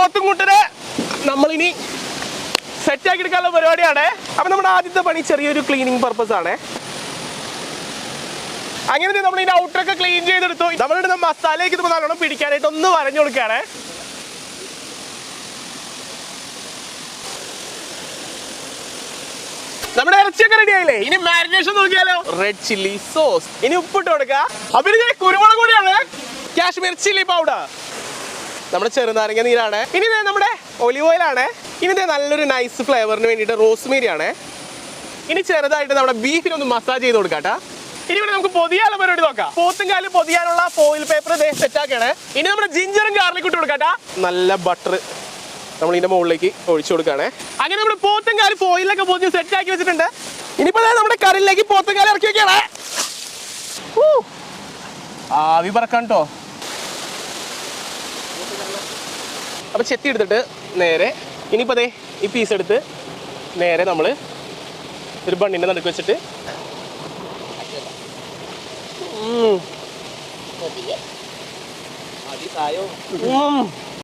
പോത്തുംകുട്ടനെ നമ്മളിനി സെറ്റ് ആക്കി എടുക്കാനുള്ള പരിപാടിയാണ്. അപ്പൊ നമ്മുടെ ആദ്യത്തെ പണി ചെറിയൊരു ക്ലീനിങ് പർപ്പസ് ആണ്. അങ്ങനെ നമ്മൾ ഇതിന്റെ ഔട്ടറൊക്കെ ക്ലീൻ ചെയ്തെടുത്തു. നമ്മളിടുന്ന മസാലയ്ക്ക് ഇത് നല്ലോണം പിടിക്കാനായിട്ട് ഒന്ന് വരഞ്ഞു കൊടുക്കുകയാണ്. നമ്മുടെ ഇറച്ചിയൊക്കെ റെഡി ആയില്ലേ? ഇനി മാരിനേഷൻ നോക്കിയാലോ. റെഡ് ചില്ലി സോസ്, ഇനി ഉപ്പിട്ട് കൊടുക്കുക. അപ്പൊ ഇത് കുരുമുളക് പൊടിയാണ്, കാശ്മീർ ചില്ലി പൗഡർ, നമ്മുടെ ചെറുനാരങ്ങ നീരാണ്. ഇനി നമ്മുടെ ഒലിവ് ഓയിലാണ്. ഇനി നല്ലൊരു നൈസ് ഫ്ലേവറിന് വേണ്ടിയിട്ട് റോസ്മേരി ആണ്. ഇനി ചെറുതായിട്ട് നമ്മുടെ ബീഫിനൊന്ന് മസാജ് ചെയ്ത് കൊടുക്കാട്ടാ. ഇനി ഇവിടെ നമുക്ക് പൊതിയാനുള്ള പരിപാടി നോക്കാം. പോത്തും കാലും പൊതിയാനുള്ള ഫോയിൽ പേപ്പർ സെറ്റ് ആക്കിയാണ്. ഇനി നമ്മുടെ ജിഞ്ചറും ഗാർലിക്കും ഇട്ട് കൊടുക്കാട്ടാ. നല്ല ബട്ടർ നമ്മൾ ഇതിന്റെ മുകളിലേക്ക് ഒഴിച്ചു കൊടുക്കുകയാണ്. അങ്ങനെ നമ്മുടെ പോത്തും കാലും ഫോയിലൊക്കെ പൊതി സെറ്റ് ആക്കി വെച്ചിട്ടുണ്ട്. ഇനിയിപ്പോ നമ്മുടെ കറിയിലേക്ക് പോത്തും കാലം ഇറക്കി വെക്കുകയാണ്. ആവി പറക്കാൻ കേട്ടോ. അപ്പൊ ചെത്തി എടുത്തിട്ട് നേരെ ഇനിയിപ്പോ ഈ പീസ് എടുത്ത് നേരെ നമ്മൾ ഒരു ബണ്ണിന്റെ നടുക്ക് വെച്ചിട്ട്